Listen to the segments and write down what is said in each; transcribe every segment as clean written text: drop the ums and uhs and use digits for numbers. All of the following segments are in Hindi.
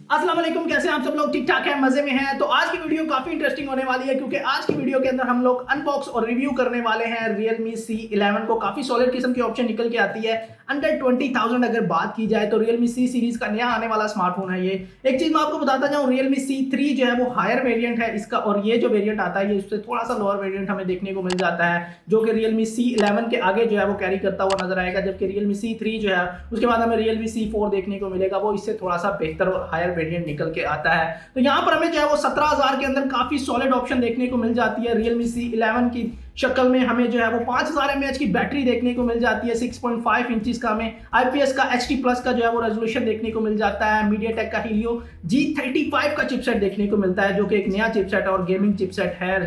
अस्सलाम वालेकुम, कैसे हैं आप सब लोग? ठीक ठाक हैं, मजे में हैं। तो आज की वीडियो काफी इंटरेस्टिंग होने वाली है क्योंकि आज की वीडियो के अंदर हम लोग अनबॉक्स और रिव्यू करने वाले हैं Realme C11 को। काफी सॉलिड किस्म की ऑप्शन निकल के आती है अंडर 20,000 अगर बात की जाए तो Realme C सीरीज का नया आने वाला स्मार्टफोन है ये। एक चीज मैं आपको बताता जाऊं, Realme C3 जो है वो हायर वेरिएंट है इसका, और ये जो वेरिएंट आता है ये उससे थोड़ा सा लोअर वेरिएंट हमें देखने को मिल जाता है, जो कि Realme C11 के आगे जो है वो कैरी करता हुआ नजर आएगा। जबकि Realme C3 जो है उसके बाद हमें Realme C4 देखने को मिलेगा, वो इससे थोड़ा सा बेहतर और हायर वेरिएंट निकल के आता है। तो यहाँ पर हमें जो है वो 17,000 के अंदर काफी सॉलिड ऑप्शन देखने को मिल जाती है। Realme C11 की शक्ल में हमें जो है वो 5000 mAh की बैटरी देखने को मिल जाती है। 6.5 इंचेस का हमें IPS का HD प्लस का जो है वो रेजोल्यूशन देखने को मिल जाता है। MediaTek का Helio G35 का चिपसेट देखने को मिलता है, जो कि एक नया चिपसेट और गेमिंग चिपसेट है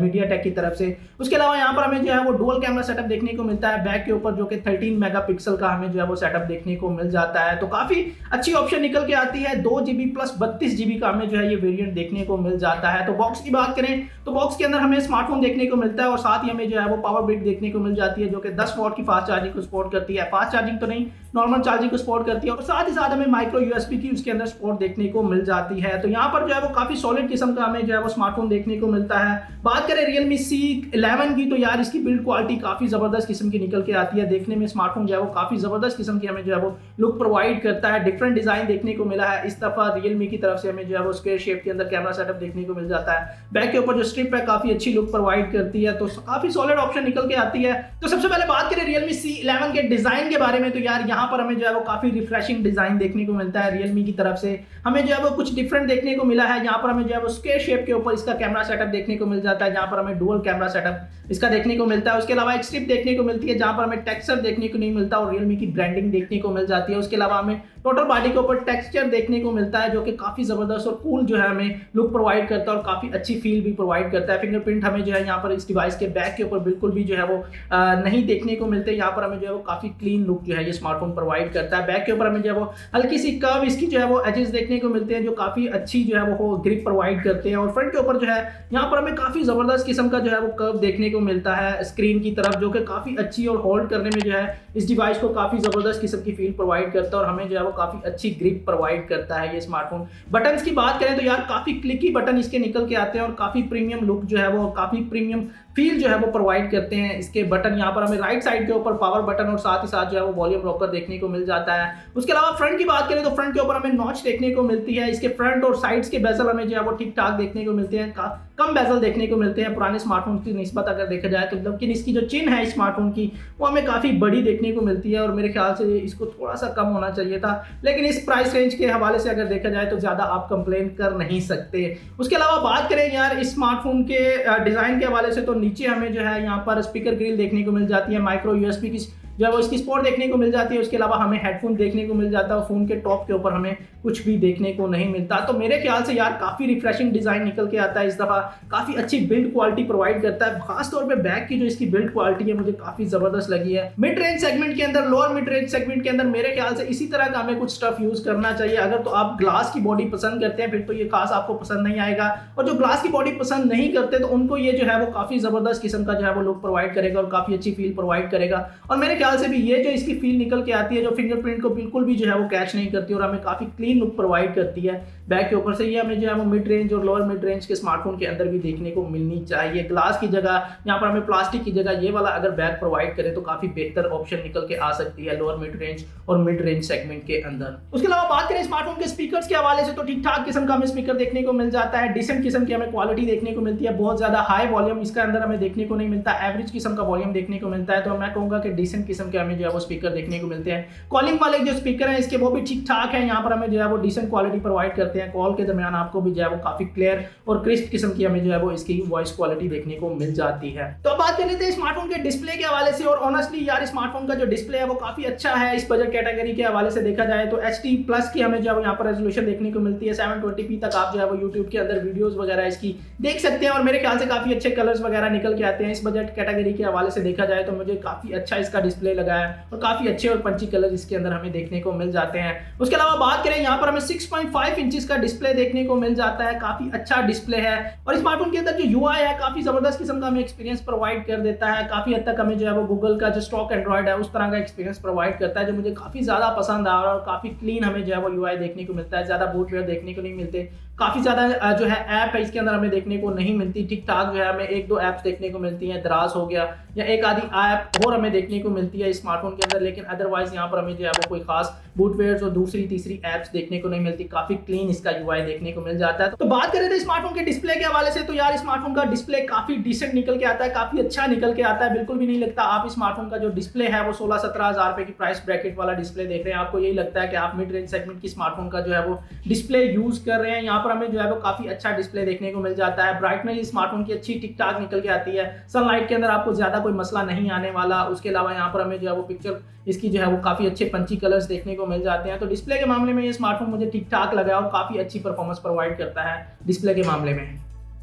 MediaTek की तरफ से। उसके अलावा यहाँ पर हमें जो है वो डुअल कैमरा सेटअप देखने को मिलता है बैक के ऊपर, जो कि 13 मेगापिक्सल का हमें जो है वो सेटअप देखने को मिल जाता है। तो काफी अच्छी ऑप्शन निकल के आती है। 2GB प्लस 32GB का हमें जो है ये वेरिएंट देखने को मिल जाता है। तो बॉक्स की बात करें तो बॉक्स के अंदर हमें स्मार्टफोन देखने को मिलता है और साथ ही हमें जो है वो पावर ब्रिक देखने को मिल जाती है, जो कि 10 वॉट की फास्ट चार्जिंग को सपोर्ट करती है। फास्ट चार्जिंग तो नहीं, नॉर्मल चार्जिंग को सपोर्ट करती है, और साथ ही साथ हमें माइक्रो यूएसबी की उसके अंदर सपोर्ट देखने को मिल जाती है। तो यहाँ पर जो है वो काफी सॉलिड किस्म का हमें जो है वो स्मार्टफोन देखने को मिलता है। बात करें Realme C11 की तो यार इसकी बिल्ड क्वालिटी काफी जबरदस्त किस्म की निकल के आती है। देखने में स्मार्टफोन जो है वो काफी जबरदस्त किस्म की हमें जो है वो लुक प्रोवाइड करता है। डिफरेंट डिजाइन देखने को मिला है। इस दफा Realme की तरफ से हमें जो है वो स्क्वायर शेप के अंदर कैमरा सेटअप देखने को मिल जाता है। बैक के ऊपर जो स्ट्रिप है काफी अच्छी लुक प्रोवाइड करती है, तो काफी सॉलिड ऑप्शन निकल के आती है। तो सबसे पहले बात करें Realme C11 के डिजाइन के बारे में, तो यार यहाँ पर हमें जो है वो काफी रिफ्रेशिंग डिजाइन देखने को मिलता है। Realme की तरफ से हमें जो है वो कुछ डिफरेंट देखने को मिला है। यहाँ पर हमें जो है वो स्क्वायर शेप के ऊपर इसका कैमरा सेटअप देखने को मिल जाता है, जहाँ पर हमें डुअल कैमरा सेटअप इसका देखने को मिलता है। उसके अलावा एक स्ट्रिप देखने को मिलती है जहाँ पर हमें टेक्सचर देखने को नहीं मिलता और Realme की ब्रांडिंग देखने को मिल जाती है। उसके अलावा हमें टोटल बॉडी के ऊपर टेक्सचर देखने को मिलता है, जो कि काफी जबरदस्त और कूल जो है हमें लुक प्रोवाइड करता है और काफी अच्छी फील भी प्रोवाइड करता है। फिंगरप्रिंट हमें जो है यहाँ पर इस डिवाइस के बैक के ऊपर बिल्कुल भी जो है वो नहीं देखने को मिलते। यहाँ पर हमें जो है वो काफी क्लीन लुक जो है ये स्मार्टफोन प्रोवाइड करता है। बैक के ऊपर हमें जो है वो हल्की सी कर्व इसकी जो है वो एजेस देखने को मिलते हैं, जो काफी अच्छी जो है वो ग्रिप प्रोवाइड करते हैं। और फ्रंट के ऊपर जो है यहाँ पर हमें काफी जबरदस्त किस्म का जो है वो कर्व देखने को मिलता है स्क्रीन की तरफ, जो कि काफी अच्छी और होल्ड करने में जो है इस डिवाइस को काफी जबरदस्त किस्म की फील प्रोवाइड करता है और हमें जो है वो काफी अच्छी ग्रिप प्रोवाइड करता है ये स्मार्टफोन। बटन्स की बात करें तो यार काफी क्लिकी बटन इसके निकल के आते हैं और काफी प्रीमियम लुक जो है वो काफी प्रीमियम फील जो है वो प्रोवाइड करते हैं इसके बटन। यहाँ पर हमें राइट साइड के ऊपर पावर बटन और साथ ही साथ जो है वो वॉल्यूम रॉकर देखने को मिल जाता है। उसके अलावा फ्रंट की बात करें तो फ्रंट के ऊपर हमें नॉच देखने को मिलती है। इसके फ्रंट और साइड्स के बेजल हमें जो है वो ठीक ठाक देखने को मिलते हैं, कम बेजल देखने को मिलते हैं पुराने स्मार्टफोन की निस्बत अगर देखा जाए तो। लेकिन इसकी जो चिन है स्मार्टफोन की वो हमें काफी बड़ी देखने को मिलती है और मेरे ख्याल से इसको थोड़ा सा कम होना चाहिए था, लेकिन इस प्राइस रेंज के हवाले से अगर देखा जाए तो ज्यादा आप कंप्लेन कर नहीं सकते। उसके अलावा बात करें यार इस स्मार्टफोन के डिजाइन के हवाले से, तो नीचे हमें जो है यहाँ पर स्पीकर ग्रिल देखने को मिल जाती है, माइक्रो यूएसबी की जो है वो इसकी सपोर्ट देखने को मिल जाती है। उसके अलावा हमें हेडफोन देखने को मिल जाता है और फोन के टॉप के ऊपर हमें कुछ भी देखने को नहीं मिलता। तो मेरे ख्याल से यार काफी रिफ्रेशिंग डिजाइन निकल के आता है इस दफा, काफी अच्छी बिल्ड क्वालिटी प्रोवाइड करता है। खासतौर पे बैक की जो इसकी बिल्ड क्वालिटी है मुझे काफी जबरदस्त लगी है। मिड रेंज सेगमेंट के अंदर, लोअर मिड रेंज सेगमेंट के अंदर मेरे ख्याल से इसी तरह का हमें कुछ स्टफ यूज करना चाहिए। अगर तो आप ग्लास की बॉडी पसंद करते हैं फिर तो ये खास आपको पसंद नहीं आएगा, और जो ग्लास की बॉडी पसंद नहीं करते तो उनको ये जो है वो काफी जबरदस्त किस्म का जो है वो लुक प्रोवाइड करेगा और काफी अच्छी फील प्रोवाइड करेगा। और मेरे ख्याल से भी ये जो इसकी फील निकल के आती है जो फिंगरप्रिंट को बिल्कुल भी जो है वो कैच नहीं करती और हमें काफी क्लीन लुक प्रोवाइड करती है बैक के ऊपर से। ये हमें जो है वो मिड रेंज और लोअर मिड रेंज के स्मार्टफोन के अंदर भी देखने को मिलनी चाहिए। ग्लास की जगह यहाँ पर हमें प्लास्टिक की जगह ये वाला अगर बैक प्रोवाइड करे तो काफी बेहतर ऑप्शन निकल के आ सकती है लोअर मिड रेंज और मिड रेंज सेगमेंट के अंदर। उसके अलावा बात करें स्मार्टफोन के स्पीकर्स के हवाले से, तो ठीक ठाक किस्म का हमें स्पीकर देखने को मिल जाता है। डिसेंट किस्म की हमें क्वालिटी देखने को मिलती है। बहुत ज्यादा हाई वॉल्यूम इसके अंदर हमें देखने को नहीं मिलता, एवरेज किस्म का वॉल्यूम देखने को मिलता है। तो मैं कहूंगा कि डिसेंट किस्म के हमें जो है वो स्पीकर देखने को मिलते हैं। कॉलिंग वाले जो स्पीकर हैं इसके वो भी ठीक ठाक है, यहाँ पर हमें जो है वो डिसेंट क्वालिटी प्रोवाइड करते हैं। कॉल के दरमियान आपको भी जो है वो काफी क्लियर और क्रिस्प किस्म की हमें जो है वो इसकी वॉइस क्वालिटी देखने को मिल जाती है। तो अब बात कर लेते हैं स्मार्टफोन के डिस्प्ले के हवाले से, और ऑनेस्टली यार स्मार्टफोन का जो डिस्प्ले है वो काफी अच्छा है। इस बजट कैटेगरी के हवाले से देखा जाए तो HD प्लस की हमें जो है यहाँ पर रेजोल्यूशन देखने को मिलती है। 720p तक आप जो है वो यूट्यूब के अंदर वीडियोस वगैरह इसकी देख सकते हैं और मेरे ख्याल से काफी अच्छे कलर्स वगैरह निकल के आते हैं। इस बजट कैटेगरी के हवाले से देखा जाए तो मुझे काफी अच्छा इसका डिस्प्ले लगा है और काफी अच्छे और पंची कलर इसके अंदर हमें देखने को मिल जाते हैं। उसके अलावा बात करें यहाँ पर हमें 6.5 इंचेस इसका डिस्प्ले देखने को मिल जाता है, काफी अच्छा डिस्प्ले है। और स्मार्टफोन के अंदर जो यूआई है काफी जबरदस्त किस्म का हमें एक्सपीरियंस प्रोवाइड कर देता है। काफी हद तक हमें जो है वो गूगल का जो स्टॉक एंड्रॉइड है उस तरह का एक्सपीरियंस प्रोवाइड करता है, जो मुझे काफी ज्यादा पसंद आ रहा है। और काफी क्लीन हमें जो है वो यूआई देखने को मिलता है, ज्यादा बूटवेयर देखने को नहीं मिलते। काफी ज्यादा जो है ऐप है इसके अंदर हमें देखने को नहीं मिलती। ठीक ठाक जो है हमें एक दो ऐप्स देखने को मिलती हैं, दराज हो गया या एक आधी ऐप और हमें देखने को मिलती है स्मार्टफोन के अंदर, लेकिन अदरवाइज यहाँ पर हमें जो है वो कोई खास बूटवेयर और दूसरी तीसरी ऐप्स देखने को नहीं मिलती। काफी क्लीन इसका यूआई देखने को मिल जाता है। तो बात करें थे स्मार्टफोन के डिस्प्ले के हवाले से, तो यार स्मार्टफोन का डिस्प्ले काफी डिसेंट निकल के आता है, काफी अच्छा निकल के आता है। बिल्कुल भी नहीं लगता आप स्मार्टफोन का जो डिस्प्ले है वो 16-17 हजार रुपए की प्राइस ब्रैकेट वाला डिस्प्ले देख रहे हैं। आपको यही लगता है कि आप मिड रेंज सेगमेंट की स्मार्टफोन का जो है वो डिस्प्ले यूज कर रहे हैं। यहाँ पर हमें जो है वो काफी अच्छा डिस्प्ले देखने को मिल जाता है। ब्राइटनेस स्मार्टफोन की अच्छी ठीक ठाक निकल के आती है, सनलाइट के अंदर आपको ज्यादा कोई मसला नहीं आने वाला। उसके अलावा यहाँ पर हमें जो है वो पिक्चर इसकी जो है वो काफी अच्छे पंची कलर्स देखने को मिल जाते हैं। तो डिस्प्ले के मामले में ये स्मार्टफोन मुझे ठीक ठाक लगा और काफी अच्छी परफॉर्मेंस प्रोवाइड करता है डिस्प्ले के मामले में।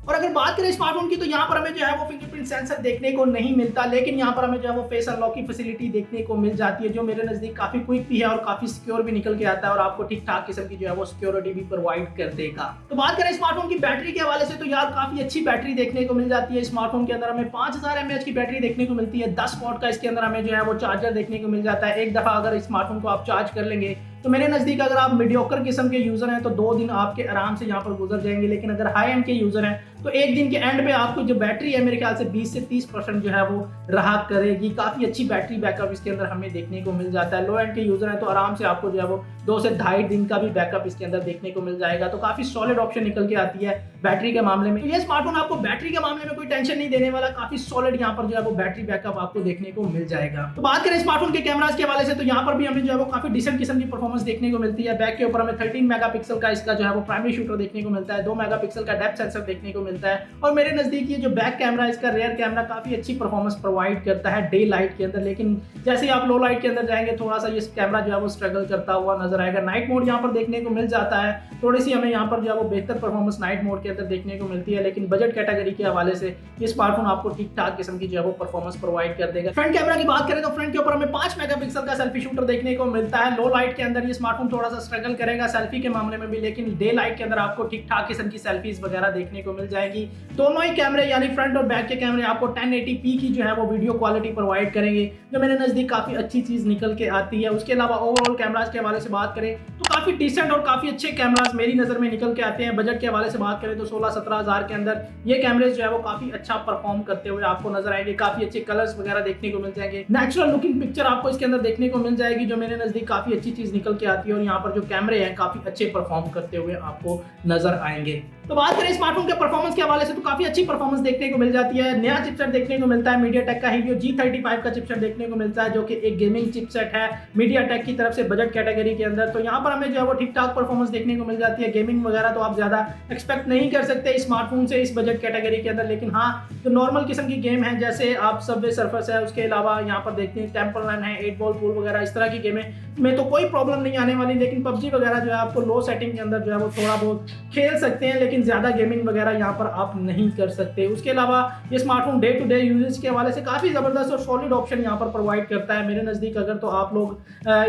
और अगर बात करें स्मार्टफोन की, तो यहाँ पर हमें जो है वो फिंगरप्रिंट सेंसर देखने को नहीं मिलता, लेकिन यहाँ पर हमें जो है वो फेस अनलॉक की फैसिलिटी देखने को मिल जाती है, जो मेरे नजदीक काफी क्विक भी है और काफी सिक्योर भी निकल के आता है और आपको ठीक ठाक किस्म की जो है वो सिक्योरिटी भी प्रोवाइड कर देगा। तो बात करें स्मार्टफोन की बैटरी के हवाले से, तो यार काफी अच्छी बैटरी देखने को मिल जाती है। स्मार्टफोन के अंदर हमें 5000 mAh की बैटरी देखने को मिलती है। 10 वॉट का इसके अंदर हमें जो है वो चार्जर देखने को मिल जाता है। एक दफा अगर स्मार्टफोन को आप चार्ज कर लेंगे तो मेरे नजदीक अगर आप मीडियोकर किस्म के यूजर हैं तो 2 दिन आपके आराम से यहाँ पर गुजर जाएंगे, लेकिन अगर हाई एंड के यूजर हैं तो एक दिन के एंड पे आपको जो बैटरी है मेरे ख्याल से 20 से 30% जो है वो रहा करेगी। काफी अच्छी बैटरी बैकअप इसके अंदर हमें देखने को मिल जाता है। लो एंड के यूजर हैं तो आराम से आपको जो है वो 2 से 2.5 दिन का भी बैकअप इसके अंदर देखने को मिल जाएगा। तो काफी सॉलिड ऑप्शन निकल के आती है बैटरी के मामले में। तो ये स्मार्टफोन आपको बैटरी के मामले में कोई टेंशन नहीं देने वाला, काफी सॉलिड यहाँ पर जो है वो बैटरी बैकअप आपको देखने को मिल जाएगा। तो बात करें स्मार्टफोन के कैमरास के हवाले से, तो यहाँ पर भी हमें जो है वो काफी डिसेंट किस्म की परफॉर्मेंस देखने को मिलती है। बैक के ऊपर हमें 13 मेगापिक्सल का इसका जो है वो प्राइमरी शूटर देखने को मिलता है, 2 मेगापिक्सल का डेप्थ सेंसर देखने को मिलता है। और मेरे नजदीक ये जो बैक कैमरा है इसका रेयर कैमरा काफी अच्छी परफॉर्मेंस प्रोवाइड करता है डे लाइट के अंदर, लेकिन जैसे ही आप लो लाइट के अंदर जाएंगे थोड़ा सा ये कैमरा जो है वो स्ट्रगल करता हुआ नजर आएगा। नाइट मोड यहाँ पर देखने को मिल जाता है, थोड़ी सी हमें यहाँ पर जो है वो बेहतर परफॉर्मेंस नाइट मोड के अंदर देखने को मिलती है, लेकिन बजट कैटेगरी के हवाले से ये स्मार्टफोन आपको ठीक ठाक किस्म की जो है वो परफॉर्मेंस प्रोवाइड कर देगा। फ्रंट कैमरा की बात करें तो फ्रंट के ऊपर हमें 5 मेगापिक्सल का सेल्फी शूटर देखने को मिलता है। लो लाइट के अंदर ये स्मार्टफोन थोड़ा सा स्ट्रगल करेगा सेल्फी के मामले में भी, लेकिन डे लाइट के अंदर आपको ठीक ठाक किस्म की सेल्फीज वगैरह देखने को मिल जाएगी। दोनों ही कैमरे यानी फ्रंट और बैक के कैमरे आपको 1080p की जो है वो वीडियो क्वालिटी प्रोवाइड करेंगे, जो मेरे नजदीक काफी अच्छी चीज निकल के आती है। उसके अलावा ओवरऑल कैमरास के हवाले से बात करें तो काफी डिसेंट और काफी अच्छे कैमरास मेरी नजर में निकल के आते हैं। बजट के हवाले से बात करें तो 16-17 हजार के अंदर ये कैमरे जो है वो काफी अच्छा परफॉर्म करते हुए आपको नजर आएंगे। काफी अच्छे कलर्स वगैरह देखने को मिल जाएंगे, नेचुरल लुकिंग पिक्चर आपको इसके अंदर देखने को मिल जाएगी, जो मेरे नजदीक काफी अच्छी चीज निकल के आती है। और यहाँ पर जो कैमरे हैं काफी अच्छे परफॉर्म करते हुए आपको नजर आएंगे। तो बात करें स्मार्टफोन के परफॉर्मेंस के हवाले से तो काफी अच्छी परफॉर्मेंस देखने को मिल जाती है। नया चिपसेट देखने को मिलता है, मीडियाटेक का हीलियो G35 का चिपसेट देखने को मिलता है, जो कि एक गेमिंग चिपसेट है मीडियाटेक की तरफ से बजट कैटेगरी के अंदर। तो यहाँ पर हमें जो है वो ठीक ठाक परफॉर्मेंस देखने को मिल जाती है। गेमिंग वगैरह तो आप ज्यादा एक्सपेक्ट नहीं कर सकते स्मार्टफोन से इस बजट कैटेगरी के अंदर, लेकिन हाँ जो नॉर्मल किस्म की गेम है जैसे आप सबवे सर्फर्स है, उसके अलावा यहाँ पर देखते हैं टेम्पल रन है, 8 बॉल पूल वगैरह, इस तरह की गेमें में तो कोई प्रॉब्लम नहीं आने वाली। लेकिन पबजी वगैरह जो है आपको लो सेटिंग के अंदर जो है वो थोड़ा बहुत खेल सकते हैं, लेकिन ज्यादा गेमिंग वगैरह यहाँ पर आप नहीं कर सकते। उसके अलावा ये smartphone day to day usages के हवाले से काफी जबरदस्त और सॉलिड ऑप्शन यहाँ पर प्रोवाइड करता है। मेरे नजदीक अगर तो आप लोग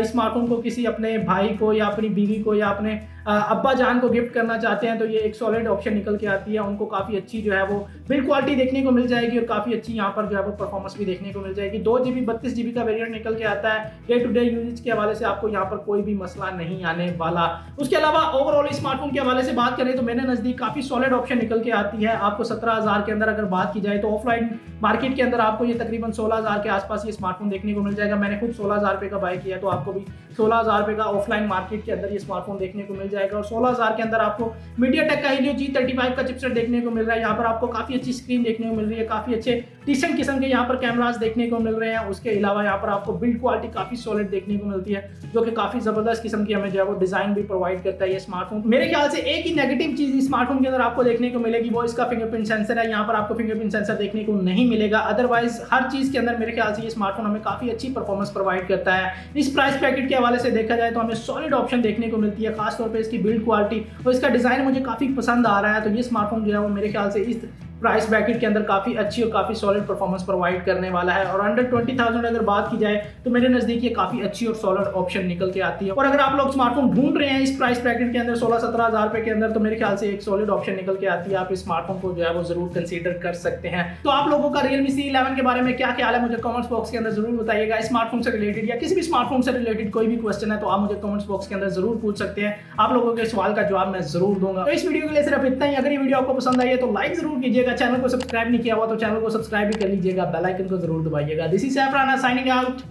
स्मार्टफोन को किसी अपने भाई को या अपनी बीवी को या अपने अब्बा जान को गिफ्ट करना चाहते हैं तो ये एक सॉलिड ऑप्शन निकल के आती है। उनको काफी अच्छी जो है वो बिल्ड क्वालिटी देखने को मिल जाएगी और काफी अच्छी यहाँ पर जो है वो परफॉर्मेंस भी देखने को मिल जाएगी। 2GB 32GB का वेरिएंट निकल के आता है। डे टू डे यूजेज के हवाले से आपको यहाँ पर कोई भी मसला नहीं आने वाला। उसके अलावा ओवरऑल स्मार्टफोन के हवाले से बात करें तो मेरे नजदीक काफी सॉलिड ऑप्शन निकल के आती है। आपको 17,000 के अंदर अगर बात की जाए तो ऑफलाइन मार्केट के अंदर आपको ये तकरीबन 16,000 के आसपास ये स्मार्टफोन देखने को मिल जाएगा। मैंने खुद 16,000 रुपए का बाय किया है, तो आपको भी 16,000 रुपए का ऑफलाइन मार्केट के अंदर ये स्मार्टफोन देखने को मिल जाएगा। और 16,000 के अंदर आपको मीडियाटेक का हीलियो G35 का चिपसेट देखने को मिल रहा है। यहाँ पर आपको काफी अच्छी स्क्रीन देखने को मिल रही है, काफी अच्छे डिसेंट किस्म के यहाँ पर कैमरास देखने को मिल रहे हैं। उसके अलावा यहाँ पर आपको बिल्ड क्वालिटी काफी सॉलिड देखने को मिलती है, जो कि काफी जबरदस्त किस्म की हमें जो है वो डिजाइन भी प्रोवाइड करता है ये स्मार्टफोन। मेरे ख्याल से एक ही नेगेटिव चीज स्मार्टफोन के अंदर आपको देखने को मिलेगी, वो इसका फिंगरप्रिंट सेंसर है। यहाँ पर आपको फिंगरप्रिंट सेंसर देखने को नहीं मिलेगा, अदरवाइज हर चीज के अंदर मेरे ख्याल से ये स्मार्टफोन हमें काफी अच्छी परफॉर्मेंस प्रोवाइड करता है। इस प्राइस पैकेट के हवाले से देखा जाए तो हमें सॉलिड ऑप्शन देखने को मिलती है, खासतौर पर इसकी बिल्ड क्वालिटी और इसका डिजाइन मुझे काफी पसंद आ रहा है। तो ये स्मार्टफोन जो है वो मेरे ख्याल से इस प्राइस ब्रैकेट के अंदर काफी अच्छी और काफी सॉलिड सॉलिड परफॉर्मेंस प्रोवाइड करने वाला है और अंडर 20,000 अगर बात की जाए तो मेरे नजदीक ये काफी अच्छी और सॉलिड ऑप्शन निकल के आती है। और अगर आप लोग स्मार्टफोन ढूंढ रहे हैं इस प्राइस ब्रैकेट के अंदर 16-17 हजार रुपए के अंदर, तो मेरे ख्याल से एक सॉलिड ऑप्शन निकल के आती है। आप इस स्मार्टफोन को जो है वो जरूर कंसीडर कर सकते हैं। तो आप लोगों का Realme C11 के बारे में क्या ख्याल है मुझे कमेंट्स बॉक्स के अंदर जरूर बताइएगा। स्मार्टफोन से रिलेटेड या किसी भी स्मार्टफोन से रिलेटेड कोई भी क्वेश्चन है तो आप मुझे कमेंट्स बॉक्स के अंदर जरूर पूछ सकते हैं। आप लोगों के सवाल का जवाब मैं जरूर दूंगा। तो इस वीडियो के लिए सिर्फ इतना ही। अगर ये वीडियो आपको पसंद आई है तो लाइक जरूर कीजिएगा, चैनल को सब्सक्राइब नहीं किया हुआ तो चैनल को सब्सक्राइब भी कर लीजिएगा, बेल आइकन को जरूर दबाइएगा। This is Saif Rana signing out.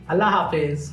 अल्लाह हाफिज।